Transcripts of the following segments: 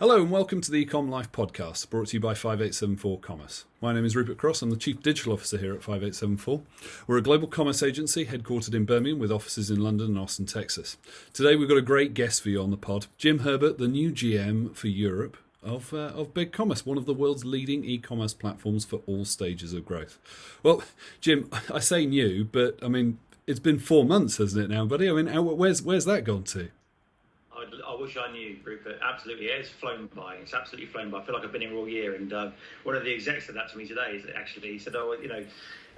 Hello and welcome to the eCom Life podcast, brought to you by 5874 Commerce. My name is Rupert Cross, I'm the Chief Digital Officer here at 5874. We're a global commerce agency headquartered in Birmingham with offices in London and Austin, Texas. Today we've got a great guest for you on the pod, Jim Herbert, the new GM for Europe of BigCommerce, one of the world's leading e-commerce platforms for all stages of growth. Well, Jim, I say new, but I mean, it's been 4 months, hasn't it now, buddy? I mean, where's that gone to? I wish I knew, Rupert. Absolutely, it's flown by. It's absolutely flown by. I feel like I've been here all year. And one of the execs said that to me today. He said, "Oh,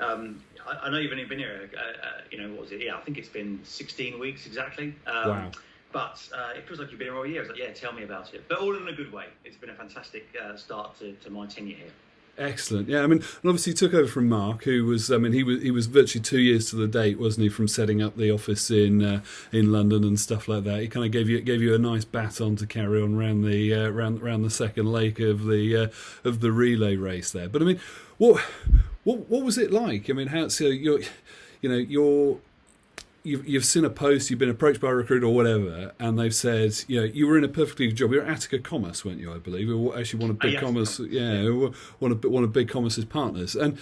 I know you've only been here. What was it? Yeah, I think it's been 16 weeks exactly. Wow. But it feels like you've been here all year." I was like, "Yeah, tell me about it." But all in a good way. It's been a fantastic start to my tenure here. Excellent. Yeah, I mean, and obviously he took over from Mark, who was, he was virtually 2 years to the date, wasn't he, from setting up the office in London and stuff like that. He kind of gave you a nice baton to carry on around the second leg of the relay race there. But I mean, what was it like? I mean, You've seen a post, you've been approached by a recruiter or whatever, and they've said, you were in a perfectly good job. You were at Attica Commerce, weren't you? I believe. You were actually one of BigCommerce, one of BigCommerce's partners. And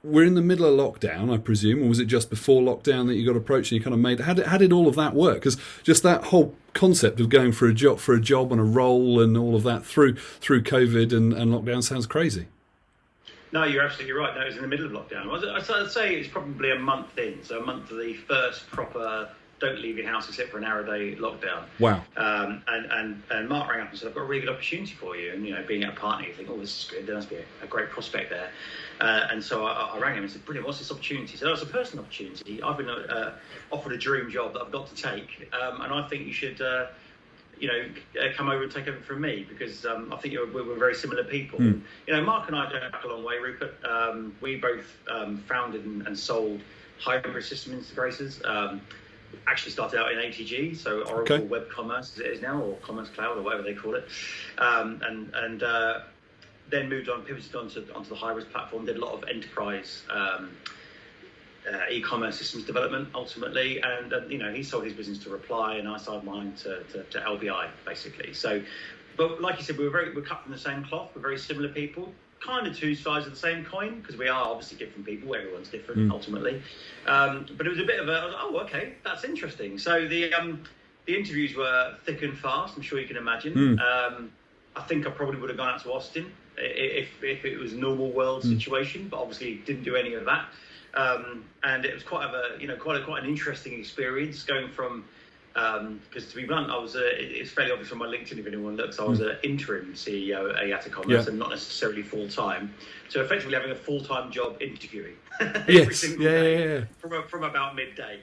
we're in the middle of lockdown, I presume, or was it just before lockdown that you got approached and you kind of made? How did all of that work? Because just that whole concept of going for a job and a role and all of that through COVID and lockdown sounds crazy. No, you're absolutely right. No, it was in the middle of lockdown. I'd say it's probably a month in, so a month of the first proper don't leave your house except for an hour a day lockdown. Wow. And Mark rang up and said, "I've got a really good opportunity for you." And being at a partner, you think, "Oh, this is good. There must be a great prospect there." And so I rang him and said, "Brilliant. What's this opportunity?" He said, "Oh, it's a personal opportunity. I've been offered a dream job that I've got to take, and I think you should." Come over and take over from me because I think we're very similar people. Mm. Mark and I go back a long way, Rupert. We both founded and sold hybrid system integrators. Actually started out in ATG, so Oracle Web Commerce as it is now, or Commerce Cloud, or whatever they call it. And then moved on, pivoted onto the hybrid platform, did a lot of enterprise e-commerce systems development ultimately, and he sold his business to Reply, and I sold mine to LBI basically. So, but like you said, we're cut from the same cloth. We're very similar people, kind of two sides of the same coin because we are obviously different people. Everyone's different ultimately. But it was a bit of okay, that's interesting. So the interviews were thick and fast. I'm sure you can imagine. I think I probably would have gone out to Austin if it was a normal world situation, but obviously didn't do any of that. And it was quite an interesting experience going from, because to be blunt, it's fairly obvious on my LinkedIn if anyone looks, I was an interim CEO at Attica Commerce and not necessarily full-time. So effectively having a full-time job interviewing every single day from about midday.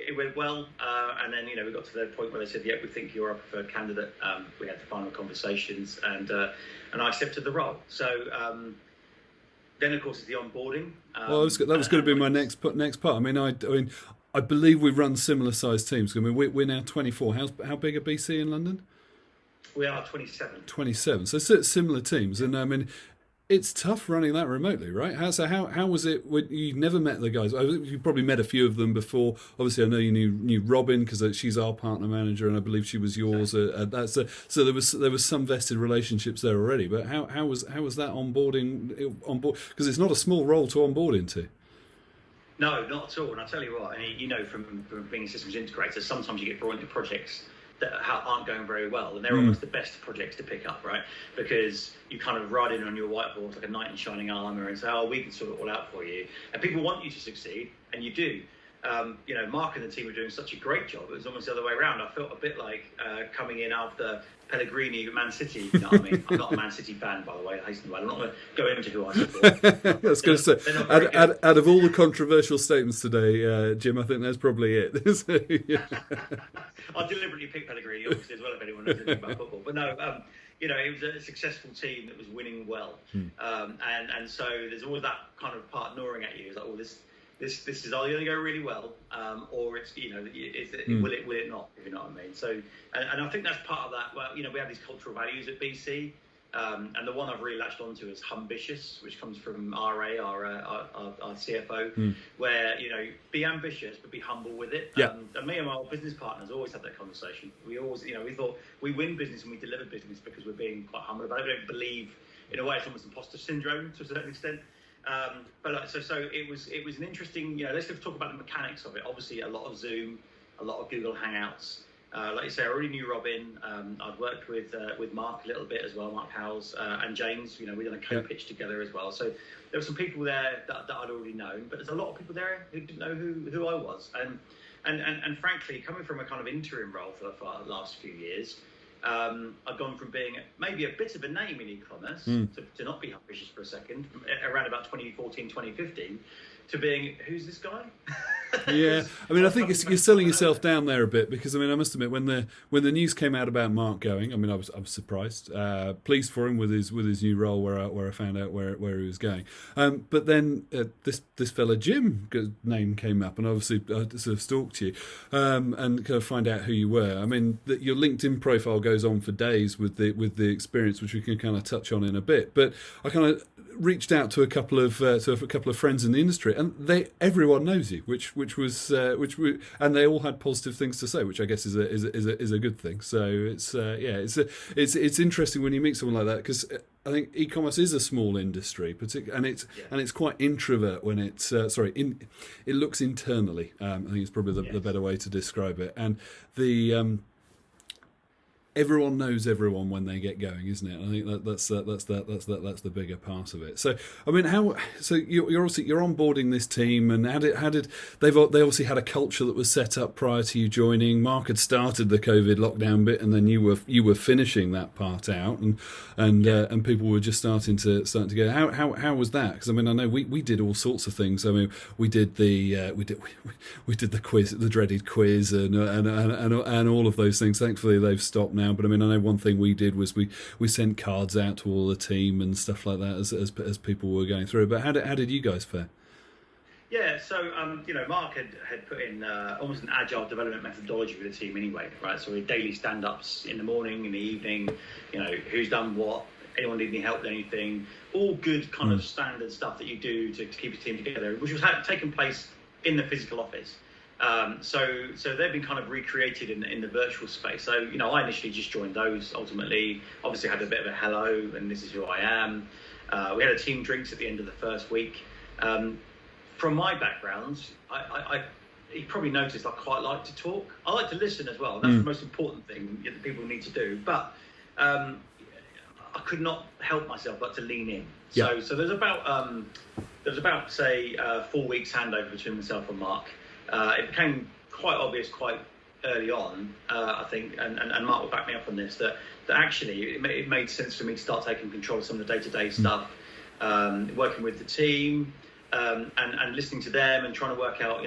It went well, and then we got to the point where they said, "Yeah, we think you're our preferred candidate." We had the final conversations, and I accepted the role. So then, of course, it's the onboarding. Well, that was going to be my next part. I mean, I believe we run similar sized teams. I mean, we're now 24. How big are BC in London? We are 27. 27. So similar teams, and I mean, it's tough running that remotely, right? How was it when you never met the guys? You probably met a few of them before. Obviously, I know you knew Robin because she's our partner manager, and I believe she was yours. So there was some vested relationships there already. But how was that onboarding on board? Because it's not a small role to onboard into. No, not at all. And I tell you what, from being a systems integrator, sometimes you get brought into projects that aren't going very well, and they're almost the best projects to pick up, right? Because you kind of ride in on your whiteboard like a knight in shining armour and say, "Oh, we can sort it all out for you," and people want you to succeed, and you do. Mark and the team were doing such a great job. It was almost the other way around. I felt a bit like coming in after Pellegrini at Man City. You know what I mean? I'm not a Man City fan, by the way. I hasten to add. I'm not going to go into who I support. I was going to say, out of all the controversial statements today, Jim, I think that's probably it. So, yeah. I deliberately picked Pellegrini, obviously, as well, if anyone knows anything about football. But no, it was a successful team that was winning well. And so there's always that kind of part gnawing at you. It's like, this is either going to go really well, or it's will it not, if you know what I mean. So and I think that's part of that. Well, we have these cultural values at BC. And the one I've really latched onto is Humbitious, which comes from RA, our CFO, where, be ambitious, but be humble with it. Yeah. And me and my business partners always have that conversation. We always, we thought we win business and we deliver business because we're being quite humble about it. We don't believe, in a way, it's almost imposter syndrome to a certain extent. So it was an interesting, let's just talk about the mechanics of it. Obviously, a lot of Zoom, a lot of Google Hangouts. Like you say, I already knew Robin. I'd worked with Mark a little bit as well, Mark Howells, and James. We'd done a co-pitch together as well. So there were some people there that I'd already known, but there's a lot of people there who didn't know who I was. And frankly, coming from a kind of interim role for the last few years, I've gone from being maybe a bit of a name in e-commerce to not be ambitious for a second, around about 2014, 2015, to being, who's this guy? Yeah, I mean, I think you're selling yourself down there a bit, because I mean, I must admit, when the news came out about Mark going, I mean, I was surprised, pleased for him with his new role, where I found out where he was going. But then this fella Jim name came up, and obviously I sort of stalked you and kind of find out who you were. I mean, your LinkedIn profile goes on for days with the experience, which we can kind of touch on in a bit. But I kind of reached out to a couple of friends in the industry, and everyone knows you, which and they all had positive things to say, which I guess is a good thing. So it's interesting when you meet someone like that, because I think e-commerce is a small industry, and it's quite introvert when it looks internally. I think it's probably the better way to describe it, and the. Everyone knows everyone when they get going, isn't it? I think that's the bigger part of it. So, I mean, you're onboarding this team, and how did they obviously had a culture that was set up prior to you joining. Mark had started the COVID lockdown bit, and then you were finishing that part out, and people were just starting to go. How was that? Because I mean, I know we did all sorts of things. I mean, we did the quiz, the dreaded quiz, and all of those things. Thankfully, they've stopped now. But I mean, I know one thing we did was we sent cards out to all the team and stuff like that as people were going through. But how did you guys fare? Yeah, so Mark had put in almost an agile development methodology with the team anyway, right? So we had daily stand-ups in the morning, in the evening. Who's done what, anyone need any help with anything, all good kind of standard stuff that you do to keep your team together, which was taking place in the physical office. So they've been kind of recreated in the virtual space. So, I initially just joined those. Ultimately, obviously had a bit of a hello, and this is who I am. We had a team drinks at the end of the first week. From my background, you probably noticed I quite like to talk. I like to listen as well. That's the most important thing that people need to do. But I could not help myself but to lean in. Yeah. So there's about say 4 weeks handover between myself and Mark. It became quite obvious quite early on, I think, and Mark will back me up on this, that actually it made sense for me to start taking control of some of the day-to-day stuff, working with the team, and listening to them and trying to work out,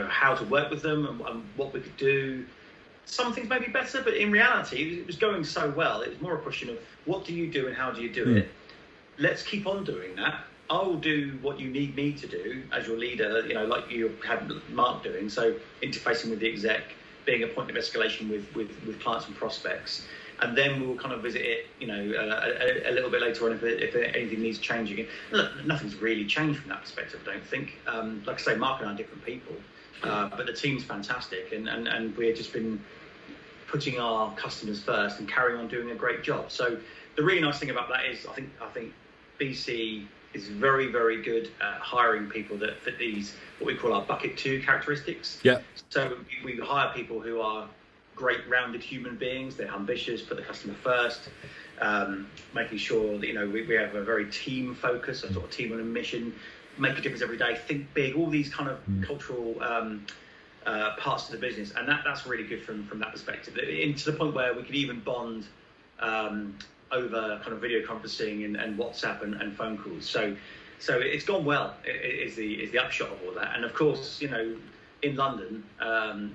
how to work with them and what we could do. Some things may be better, but in reality, it was going so well. It was more a question of what do you do and how do you do it? Let's keep on doing that. I'll do what you need me to do as your leader, like you had Mark doing. So interfacing with the exec, being a point of escalation with clients and prospects. And then we'll kind of visit it, a little bit later on if anything needs changing. Look, nothing's really changed from that perspective, I don't think. Like I say, Mark and I are different people, but the team's fantastic, and we've just been putting our customers first and carrying on doing a great job. So the really nice thing about that is I think BC is very, very good at hiring people that fit these, what we call our bucket 2 characteristics. Yeah. So we hire people who are great rounded human beings. They're ambitious, put the customer first, making sure that, we have a very team focus, a sort of team on a mission, make a difference every day, think big, all these kind of cultural parts of the business. And that's really good from that perspective, to the point where we could even bond over kind of video conferencing and WhatsApp and phone calls. So it's gone well, is the upshot of all that. And of course, in London,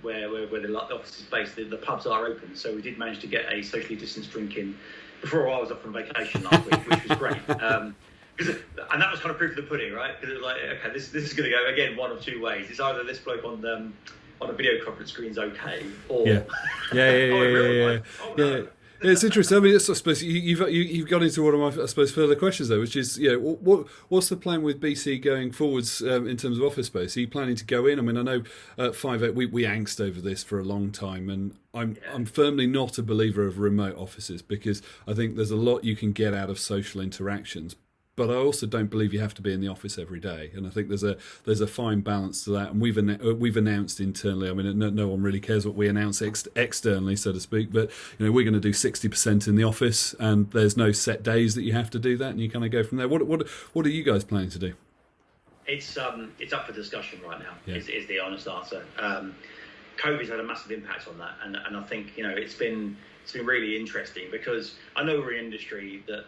where the office is based, the pubs are open. So we did manage to get a socially distanced drink in before I was off on vacation last week, which was great. And that was kind of proof of the pudding, right? Because it was like, okay, this is going to go, again, one of two ways. It's either this bloke on a video conference screen's okay, or... Yeah. Yeah, it's interesting. I mean, I suppose you've got into one of my, I suppose, further questions though, which is, what's the plan with BC going forwards in terms of office space? Are you planning to go in? I mean, I know at 5.8 we angst over this for a long time, and I'm firmly not a believer of remote offices because I think there's a lot you can get out of social interactions. But I also don't believe you have to be in the office every day, and I think there's a fine balance to that. And we've announced internally. I mean, no one really cares what we announce externally, so to speak. But we're going to do 60% in the office, and there's no set days that you have to do that, and you kind of go from there. What are you guys planning to do? It's up for discussion right now. Yeah. Is the honest answer. COVID's had a massive impact on that, and I think it's been really interesting because I know we're an industry that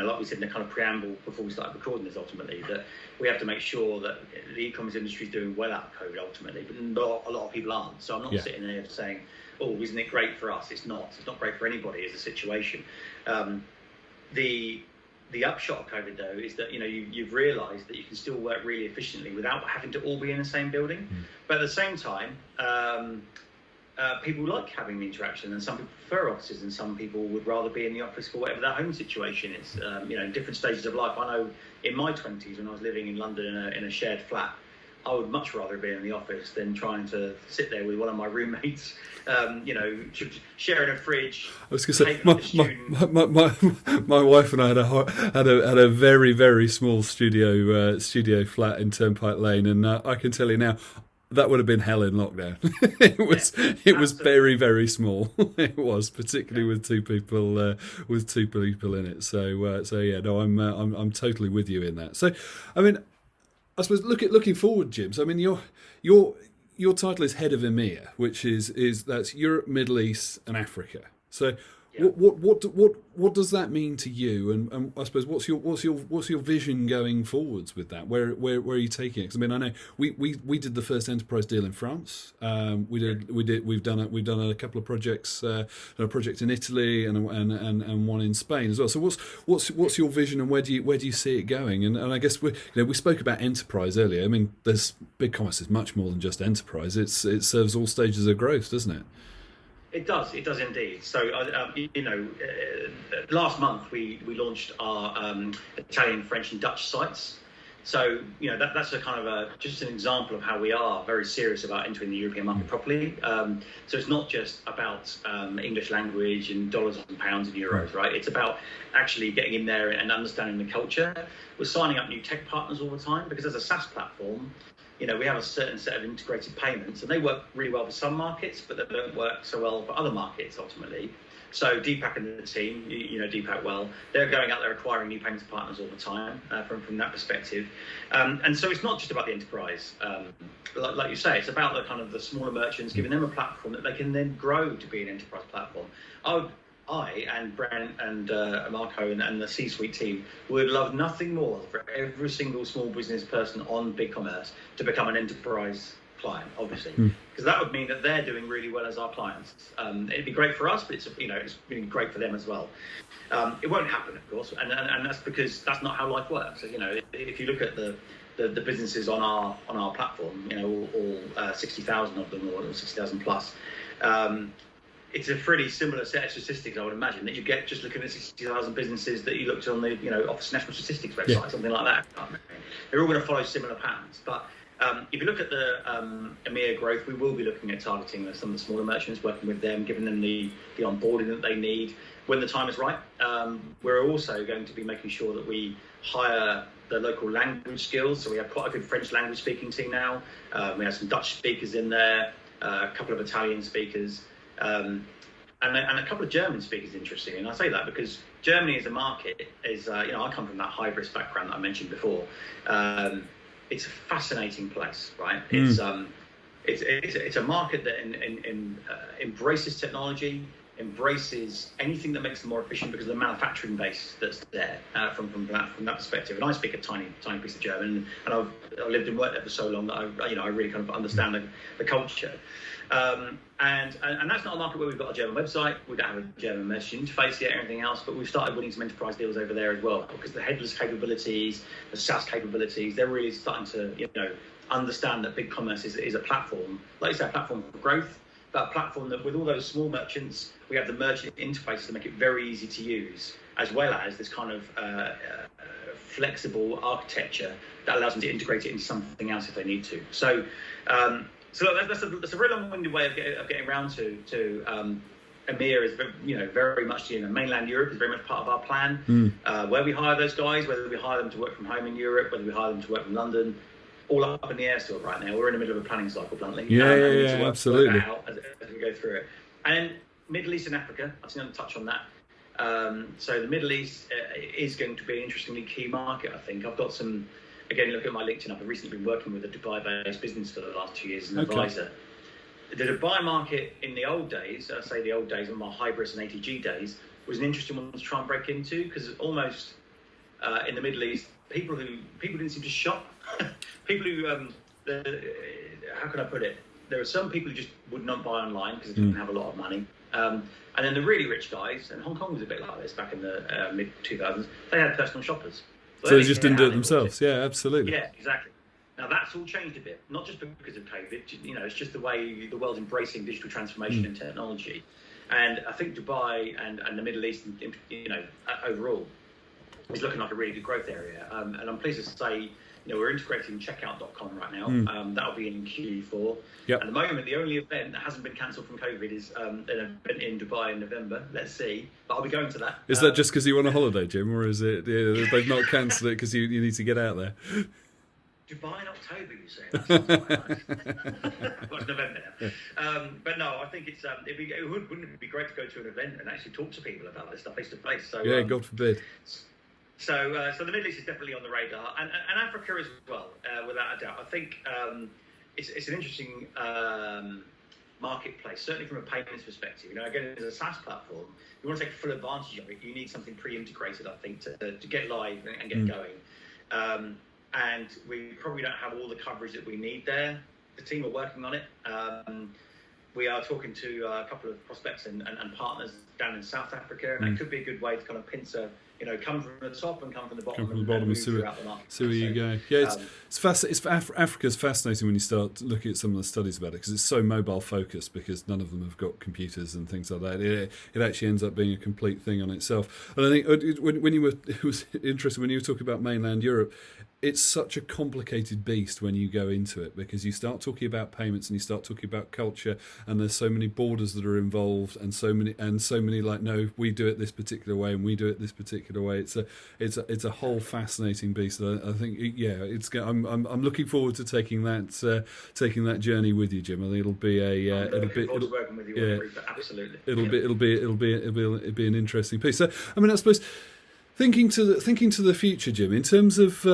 like we said in the kind of preamble before we started recording this, ultimately that we have to make sure that the e-commerce industry is doing well out of COVID ultimately, but not a lot of people aren't. So I'm not sitting there saying, oh, isn't it great for us? It's not great for anybody as a situation. The upshot of COVID, though, is that you've realised that you can still work really efficiently without having to all be in the same building. But at the same time, people like having the interaction, and some people prefer offices, and some people would rather be in the office for whatever their home situation is. In different stages of life. I know in my 20s, when I was living in London in a shared flat, I would much rather be in the office than trying to sit there with one of my roommates, sharing a fridge. I was going to say, my wife and I had a very, very small studio flat in Turnpike Lane, and I can tell you now, that would have been hell in lockdown. It was very, very small. It was, particularly with two people in it. So yeah, no, I'm totally with you in that. So, I mean, I suppose looking forward, Jim. So, I mean, your title is head of EMEA, which is that's Europe, Middle East, and Africa. So, what does that mean to you? And I suppose what's your vision going forwards with that? Where are you taking it? 'Cause I mean, I know we did the first enterprise deal in France. We've done a couple of projects, a project in Italy and one in Spain as well. So what's your vision, and where do you see it going? And I guess we spoke about enterprise earlier. I mean, BigCommerce is much more than just enterprise. It serves all stages of growth, doesn't it? It does indeed. So, last month we launched our Italian, French, and Dutch sites. So, that's a kind of just an example of how we are very serious about entering the European market properly. So it's not just about English language and dollars and pounds and euros, right? It's about actually getting in there and understanding the culture. We're signing up new tech partners all the time because as a SaaS platform, we have a certain set of integrated payments, and they work really well for some markets, but they don't work so well for other markets ultimately. So Deepak and the team, Deepak well, they're going out there acquiring new payments partners all the time from that perspective. And so it's not just about the enterprise, like you say, it's about the kind of the smaller merchants, giving them a platform that they can then grow to be an enterprise platform. I and Brent and Marco and the C-suite team would love nothing more for every single small business person on BigCommerce to become an enterprise client, obviously, because that would mean that they're doing really well as our clients. It'd be great for us, but it's really great for them as well. It won't happen, of course, and that's because that's not how life works. So, if you look at the businesses on our platform, all 60,000 of them, or 60,000 plus. It's a pretty similar set of statistics, I would imagine, that you get just looking at 60,000 businesses that you looked on the Office National Statistics website, something like that. They're all going to follow similar patterns. But if you look at the EMEA growth, we will be looking at targeting some of the smaller merchants, working with them, giving them the onboarding that they need when the time is right. We're also going to be making sure that we hire the local language skills. So we have quite a good French language speaking team now. We have some Dutch speakers in there, a couple of Italian speakers. And a couple of German speakers, interesting. And I say that because Germany as a market is, I come from that high-risk background that I mentioned before. It's a fascinating place, right? It's a market that embraces technology, embraces anything that makes them more efficient because of the manufacturing base that's there from that perspective. And I speak a tiny piece of German, and I've lived and worked there for so long that I really kind of understand the culture. And that's not a market where we've got a German website. We don't have a German message interface yet or anything else, but we've started winning some enterprise deals over there as well because the headless capabilities, the SaaS capabilities, they're really starting to understand that BigCommerce is a platform, like I say, a platform for growth, that platform that with all those small merchants, we have the merchant interface to make it very easy to use, as well as this kind of flexible architecture that allows them to integrate it into something else if they need to. So, that's a very long-winded way of getting around to EMEA is very much mainland Europe is very much part of our plan. Where we hire those guys, whether we hire them to work from home in Europe, whether we hire them to work from London, all up in the air still right now. We're in the middle of a planning cycle, bluntly. Absolutely. Work out as we go through it. And then Middle East and Africa, I was going to touch on that. So the Middle East is going to be an interestingly key market, I think. I've got some, again, look at my LinkedIn, I've recently been working with a Dubai-based business for the last 2 years as an advisor. The Dubai market in the old days, I say the old days, on my Hybris and ATG days, was an interesting one to try and break into, because almost in the Middle East, people didn't seem to shop. People who, how can I put it? There are some people who just would not buy online because they didn't have a lot of money. And then the really rich guys, and Hong Kong was a bit like this back in the mid-2000s, they had personal shoppers. So they just didn't do it themselves. Yeah, absolutely. Yeah, exactly. Now that's all changed a bit, not just because of COVID. It's just the way the world's embracing digital transformation and technology. And I think Dubai and the Middle East, overall, is looking like a really good growth area. And I'm pleased to say, we're integrating checkout.com right now. That'll be in Q4. At the moment, the only event that hasn't been cancelled from COVID is an event in Dubai in November. Let's see. But I'll be going to that. Is that just because you want a holiday, Jim, or is it they've not cancelled it because you need to get out there? Dubai in October, you say? That sounds quite nice. Well, it's November now. But no, I think wouldn't it be great to go to an event and actually talk to people about this stuff face to face? So God forbid. So the Middle East is definitely on the radar, and Africa as well, without a doubt. I think it's an interesting marketplace, certainly from a payments perspective. Again, as a SaaS platform, you want to take full advantage of it. You need something pre-integrated, I think, to get live and get going. And we probably don't have all the coverage that we need there. The team are working on it. We are talking to a couple of prospects and partners down in South Africa, and that could be a good way to kind of pincer, come from the top and come from the bottom, and see where you go. Yeah, Africa's fascinating when you start looking at some of the studies about it, because it's so mobile focused, because none of them have got computers and things like that. It actually ends up being a complete thing on itself. And I think when you were, it was interesting when you were talking about mainland Europe. It's such a complicated beast when you go into it, because you start talking about payments and you start talking about culture, and there's so many borders that are involved, and so many like, no, we do it this particular way and we do it this particular way. It's a whole fascinating beast. I think I'm looking forward to taking that journey with you, Jim. I think it'll be working with you, absolutely. It'll be an interesting piece. So I mean, I suppose. Thinking to the future, Jim, in terms of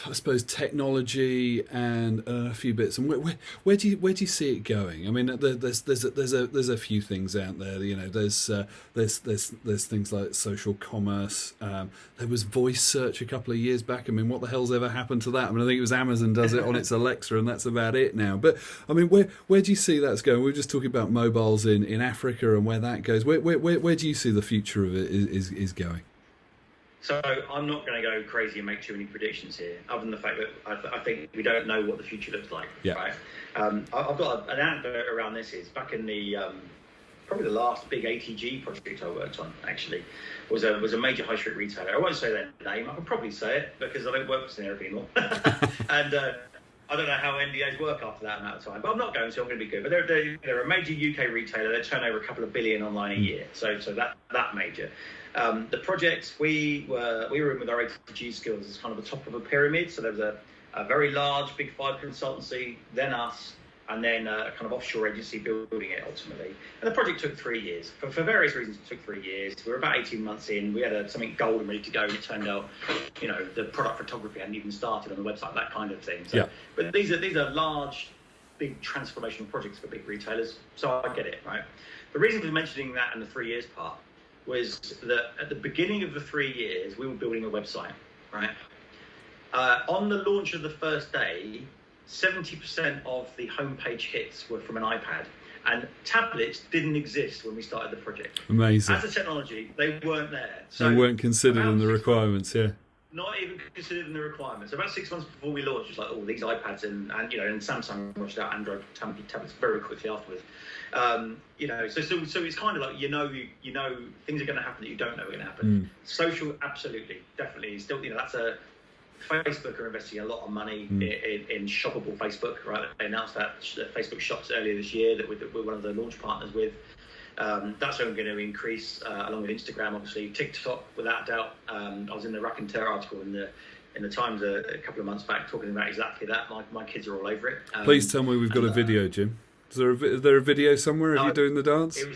I suppose technology and a few bits, and where do you see it going? I mean, there's a few things out there. There's things like social commerce. There was voice search a couple of years back. I mean, what the hell's ever happened to that? I mean, I think it was Amazon does it on its Alexa, and that's about it now. But I mean, where do you see that's going? We were just talking about mobiles in Africa and where that goes. Where do you see the future of it is going? So I'm not going to go crazy and make too many predictions here, other than the fact that I think we don't know what the future looks like. Right? I've got an anecdote around this. Is back in the probably the last big ATG project I worked on, actually, was a major high street retailer. I won't say their name. I can probably say it because I don't work for Scenario anymore. And I don't know how NDAs work after that amount of time, but I'm not going to. I'm going to be good. But they're a major UK retailer. They turn over a couple of billion online a year. So that major. The project we were in with our ATG skills is kind of the top of a pyramid. So there was a very large Big Five consultancy, then us, and then a kind of offshore agency building it ultimately. And the project took 3 years. For various reasons, it took 3 years. We were about 18 months in. We had something golden ready to go, and it turned out, the product photography hadn't even started on the website, that kind of thing. So, but these are large, big transformational projects for big retailers. So I get it, right? The reason for mentioning that in the 3 years part was that at the beginning of the 3 years, we were building a website, right? On the launch of the first day, 70% of the homepage hits were from an iPad, and tablets didn't exist when we started the project. Amazing. As a technology, they weren't there. So they weren't considered in the requirements, yeah. Not even considered in the requirements. About 6 months before we launched, it was like, oh, these iPads and Samsung launched out Android tablets very quickly afterwards. So it's kind of like you know things are going to happen that you don't know are going to happen. Social, absolutely, definitely. Still, that's a Facebook are investing a lot of money in shoppable Facebook. Right, they announced that Facebook Shops earlier this year that we're one of the launch partners with. That's only going to increase along with Instagram, obviously. TikTok, without doubt. I was in the Raconteur article in the Times a couple of months back talking about exactly that. My kids are all over it. Please tell me we've got a video, Jim. Is there a video somewhere of you doing the dance? It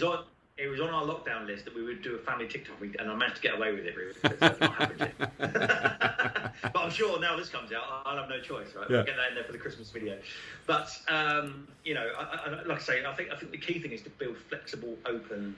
was on our lockdown list that we would do a family TikTok, and I managed to get away with it, really, because that's not happened yet. But I'm sure now this comes out, I'll have no choice, right? Yeah. We'll get that in there for the Christmas video. But, like I say, I think the key thing is to build flexible, open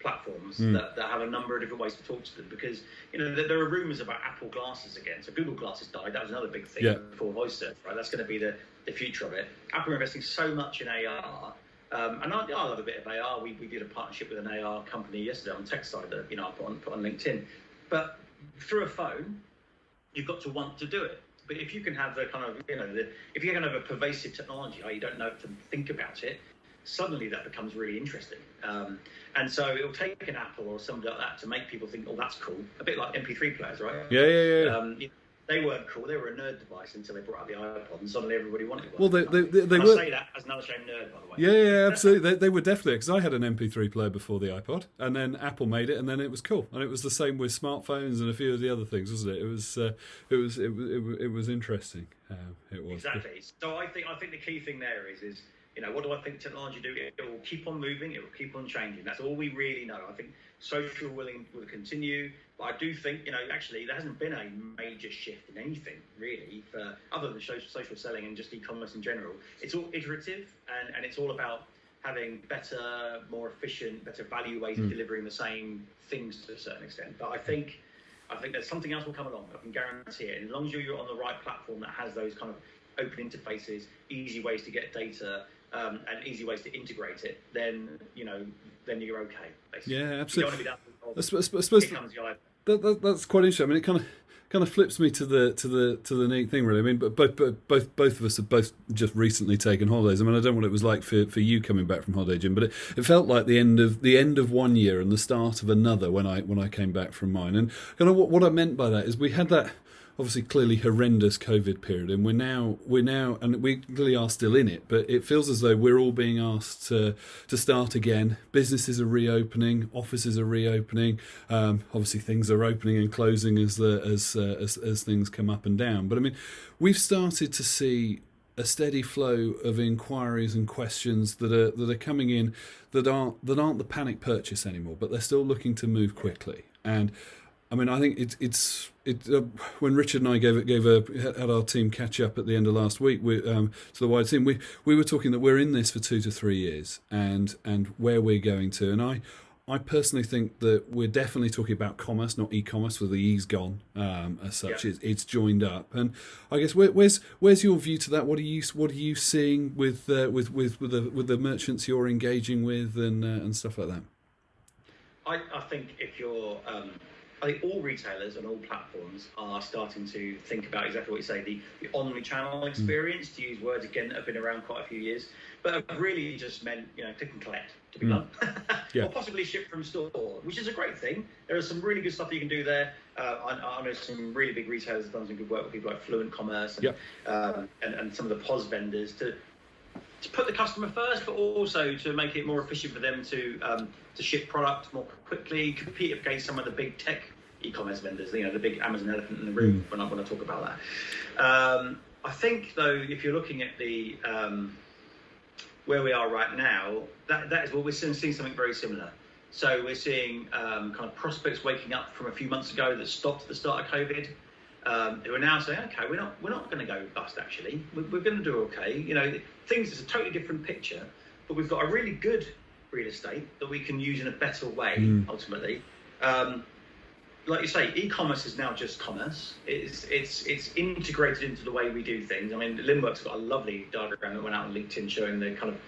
platforms that have a number of different ways to talk to them, because, there are rumours about Apple glasses again. So Google Glasses died. That was another big thing before voice search, right? That's going to be the future of it. Apple are investing so much in AR. And I love a bit of AR. We did a partnership with an AR company yesterday on the tech side that I put on LinkedIn. But through a phone, you've got to want to do it. But if you can have the kind of if you can have a pervasive technology, you don't know to think about it, suddenly that becomes really interesting. And so it'll take an Apple or something like that to make people think, oh, that's cool. A bit like MP3 players, right? Yeah. They weren't cool. They were a nerd device until they brought out the iPod, and suddenly everybody wanted one. Well, they were. I say that as another shame nerd, by the way. Yeah, absolutely. They were definitely, because I had an MP3 player before the iPod, and then Apple made it, and then it was cool. And it was the same with smartphones and a few of the other things, wasn't it? It was interesting. It was exactly. So I think the key thing there is what do I think technology do? It will keep on moving. It will keep on changing. That's all we really know. I think social will continue. But I do think, actually, there hasn't been a major shift in anything, really, other than social selling and just e-commerce in general. It's all iterative, and it's all about having better, more efficient, better value ways of delivering the same things to a certain extent. But I think there's something else will come along. I can guarantee it. And as long as you're on the right platform that has those kind of open interfaces, easy ways to get data, and easy ways to integrate it, then you're okay. Basically. Yeah, absolutely. You don't want I to be suppose that's quite interesting. I mean, it kind of flips me to the neat thing, really. I mean, but both of us have both just recently taken holidays. I mean, I don't know what it was like for you coming back from holiday, Jim, but it felt like the end of one year and the start of another when I came back from mine. And kind of what I meant by that is we had that obviously clearly horrendous COVID period, and we're now, and we clearly are still in it, but it feels as though we're all being asked to start again. Businesses are reopening, offices are reopening. Obviously, things are opening and closing as things come up and down. But I mean, we've started to see a steady flow of inquiries and questions that are coming in that aren't the panic purchase anymore, but they're still looking to move quickly. And I mean, I think it's when Richard and I had our team catch up at the end of last week to the wider team, we were talking that we're in this for 2 to 3 years and where we're going to. And I personally think that we're definitely talking about commerce, not e-commerce, where the E's gone as such. Yeah. It's joined up. And I guess where's your view to that? What are you seeing with the merchants you're engaging with and stuff like that? I think if you're I think all retailers and all platforms are starting to think about exactly what you say, the omni-channel experience, to use words again that have been around quite a few years, but have really just meant, click and collect, to be blunt, or possibly ship from store, which is a great thing. There is some really good stuff you can do there. I know some really big retailers have done some good work with people like Fluent Commerce and some of the POS vendors to put the customer first, but also to make it more efficient for them to ship product more quickly, compete against some of the big tech e-commerce vendors, the big Amazon elephant in the room when I talk about that. I think, though, if you're looking at the where we are right now, that is what we're seeing something very similar. So we're seeing kind of prospects waking up from a few months ago that stopped at the start of COVID. Who are now saying, okay, we're not going to go bust. Actually, we're going to do okay. Things is a totally different picture, but we've got a really good real estate that we can use in a better way. Ultimately, like you say, e-commerce is now just commerce. It's integrated into the way we do things. I mean, Limwork's got a lovely diagram that went out on LinkedIn showing the kind of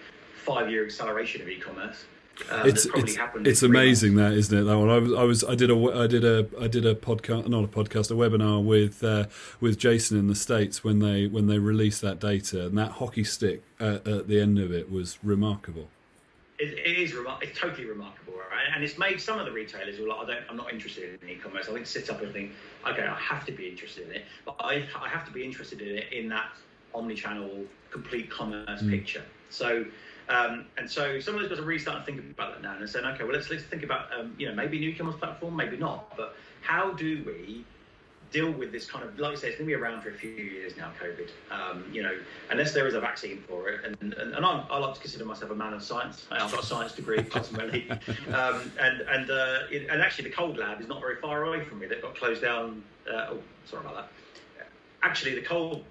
5-year acceleration of e-commerce. That's probably happened. It's amazing that, isn't it? That one. I did a podcast, not a podcast, a webinar with Jason in the States when they released that data, and that hockey stick at the end of it was remarkable. It is it's totally remarkable, right? And it's made some of the retailers who are like, I'm not interested in e-commerce. I think sit up and think, okay, I have to be interested in it, but I have to be interested in it in that omni-channel, complete commerce picture. So, and so some of those guys are really starting to think about that now and saying, okay, well, let's think about, maybe a new e-commerce platform, maybe not, but how do we deal with this kind of, like I say, it's going to be around for a few years now, COVID, unless there is a vaccine for it. And I like to consider myself a man of science. I've got a science degree, ultimately. And actually the cold lab is not very far away from me. They've got closed down. Sorry about that. Actually, the cold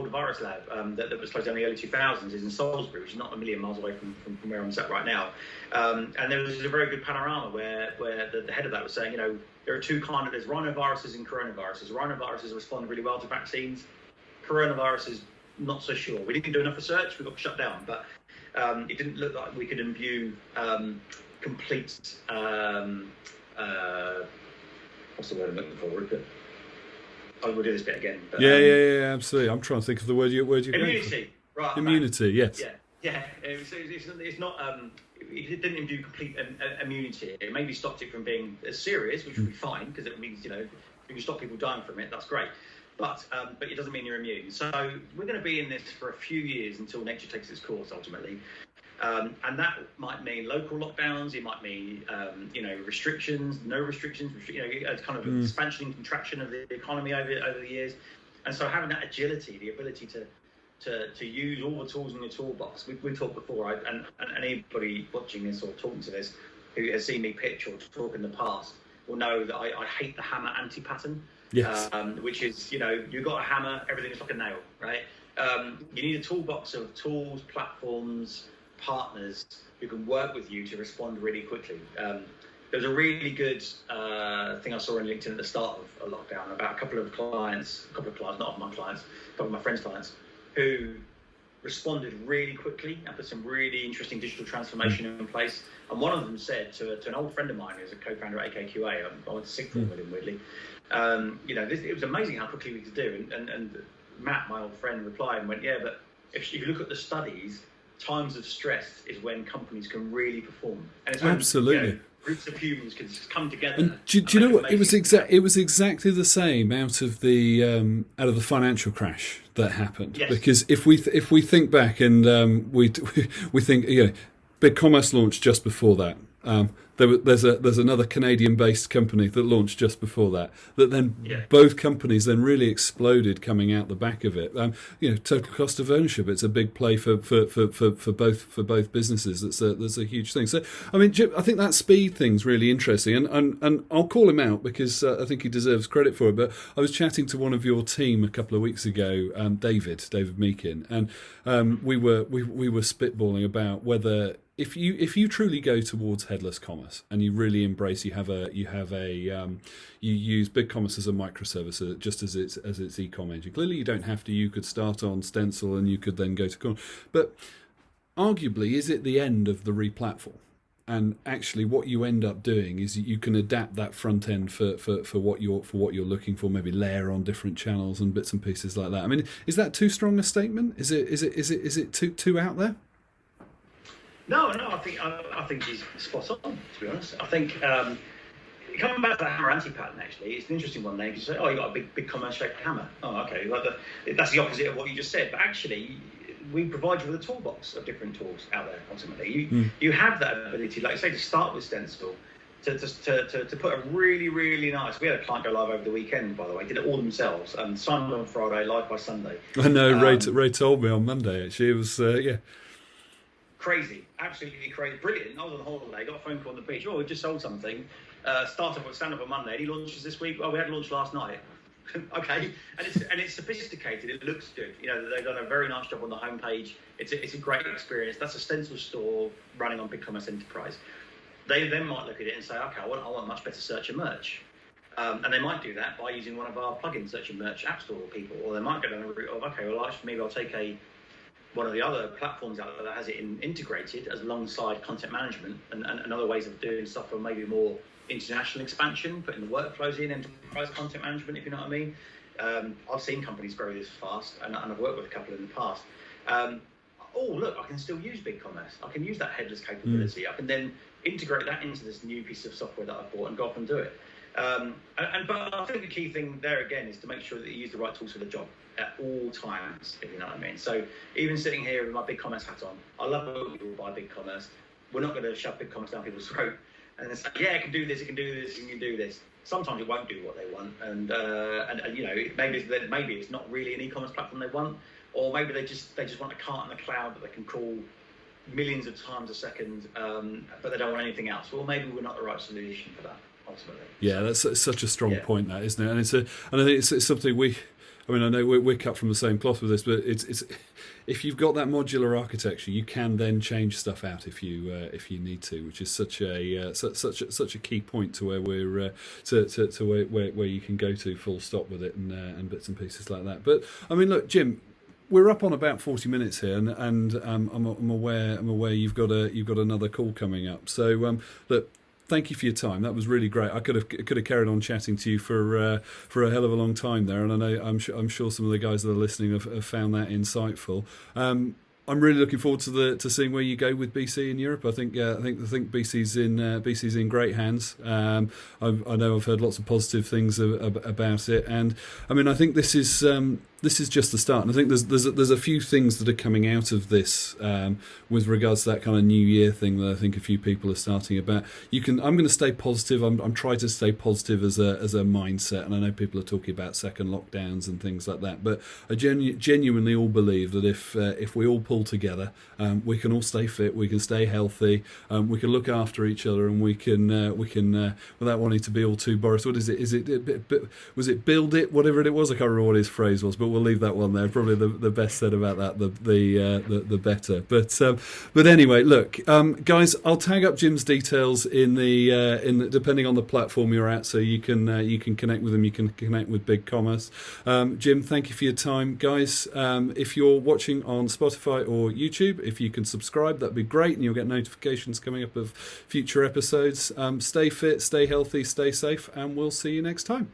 virus lab that was closed down in the early 2000s is in Salisbury, which is not a million miles away from where I'm sat right now. And there was a very good panorama where the head of that was saying, there are two kinds, there's rhinoviruses and coronaviruses. Rhinoviruses respond really well to vaccines. Coronaviruses, not so sure. We didn't do enough research, we got shut down, but it didn't look like we could imbue complete, what's the word I'm looking for, Rupert? I will do this bit again. But, yeah, absolutely. I'm trying to think of the word you immunity, right? Immunity, yes. Yeah. It's not. It didn't imbue complete immunity. It maybe stopped it from being as serious, which would be fine because it means if you can stop people dying from it, that's great. But it doesn't mean you're immune. So we're going to be in this for a few years until nature takes its course, ultimately. And that might mean local lockdowns. It might mean, restrictions, no restrictions. A kind of expansion and contraction of the economy over the years. And so having that agility, the ability to use all the tools in your toolbox. We talked before, and anybody watching this or talking to this who has seen me pitch or talk in the past will know that I hate the hammer anti-pattern. Yes. Which is, you've got a hammer, everything is like a nail, right? You need a toolbox of tools, platforms, partners who can work with you to respond really quickly. There was a really good thing I saw on LinkedIn at the start of lockdown about a couple of clients, not of my clients, a couple of my friends' clients, who responded really quickly and put some really interesting digital transformation in place. And one of them said to an old friend of mine who's a co-founder at AKQA, I went to sixth form with him, weirdly, it was amazing how quickly we could do. And Matt, my old friend, replied and went, yeah, but if you look at the studies, times of stress is when companies can really perform. And it's when, absolutely. Groups of humans can just come together. And do you know what? It was exactly the same out of the financial crash that happened. Yes. Because if we think back and we think BigCommerce launched just before that. There's another Canadian-based company that launched just before that. That then both companies then really exploded coming out the back of it. Total cost of ownership. It's a big play for both businesses. That's a huge thing. So I mean, Jim, I think that speed thing's really interesting, and I'll call him out because I think he deserves credit for it. But I was chatting to one of your team a couple of weeks ago, David Meakin, and we were spitballing about whether. If you truly go towards headless commerce and you really embrace, you use BigCommerce as a microservice, just as its eCom engine. Clearly, you don't have to. You could start on Stencil and you could then go to. But arguably, is it the end of the replatform? And actually, what you end up doing is you can adapt that front end for what you're looking for. Maybe layer on different channels and bits and pieces like that. I mean, is that too strong a statement? Is it too out there? No, I think he's spot on, to be honest. I think coming back to that hammer anti-pattern, actually, it's an interesting one there. You say, you got a big commerce shaped hammer. Oh, okay, that's the opposite of what you just said. But actually, we provide you with a toolbox of different tools out there. Ultimately, you have that ability, like you say, to start with Stencil, to put a really, really nice. We had a client go live over the weekend, by the way. Did it all themselves. Signed on Friday, live by Sunday. I know. Ray told me on Monday. Actually, it was crazy, absolutely crazy, brilliant. I was on holiday, got a phone call on the beach. We just sold something. Stand up on Monday. Any launches this week? We had a launch last night. Okay, and it's sophisticated. It looks good. They've done a very nice job on the homepage. It's a great experience. That's a Stencil store running on BigCommerce Enterprise. They then might look at it and say, okay, I want much better search and merch. And they might do that by using one of our plugin search and merch app store people, or they might go down the route of, okay, well, maybe I'll take a one of the other platforms out there that has it integrated as alongside content management and other ways of doing stuff for maybe more international expansion, putting the workflows in, enterprise content management, if you know what I mean. I've seen companies grow this fast, and I've worked with a couple in the past. Oh, look, I can still use BigCommerce. I can use that headless capability. I can then integrate that into this new piece of software that I've bought and go off and do it. But I think the key thing there again is to make sure that you use the right tools for the job at all times, if you know what I mean. So even sitting here with my BigCommerce hat on, I love it when people buy BigCommerce. We're not going to shove BigCommerce down people's throat and then say, yeah, it can do this, it can do this, it can do this. Sometimes it won't do what they want, and you know, maybe it's not really an e-commerce platform they want, or maybe they just want a cart in the cloud that they can crawl millions of times a second, but they don't want anything else. Well, maybe we're not the right solution for that ultimately. Yeah, that's such a strong point, that, isn't it? And I think it's something I know we're cut from the same cloth with this, but it's if you've got that modular architecture, you can then change stuff out if you need to, which is such a key point to where we're where you can go to full stop with it and bits and pieces like that. But I mean, look, Jim, we're up on about 40 minutes here, and I'm aware you've got another call coming up. So look. Thank you for your time. That was really great. I could have carried on chatting to you for a hell of a long time there, and I'm sure some of the guys that are listening have found that insightful. I'm really looking forward to seeing where you go with BC in Europe. I think BC's in great hands. I know I've heard lots of positive things about it, and I mean I think this is just the start. And I think there's a few things that are coming out of this with regards to that kind of New Year thing that I think a few people are starting about. I'm going to stay positive. I'm trying to stay positive as a mindset, and I know people are talking about second lockdowns and things like that. But I genuinely all believe that if we all pull together, we can all stay fit, we can stay healthy, we can look after each other, and we can without wanting to be all too Boris. What is it? Was it build it? Whatever it was, I can't remember what his phrase was, but we'll leave that one there. Probably the best said about that, the better. But anyway, look, guys, I'll tag up Jim's details in the depending on the platform you're at, so you can connect with him. You can connect with BigCommerce. Jim, thank you for your time, guys. If you're watching on Spotify or YouTube, if you can subscribe, that'd be great, and you'll get notifications coming up of future episodes. Stay fit, stay healthy, stay safe, and we'll see you next time.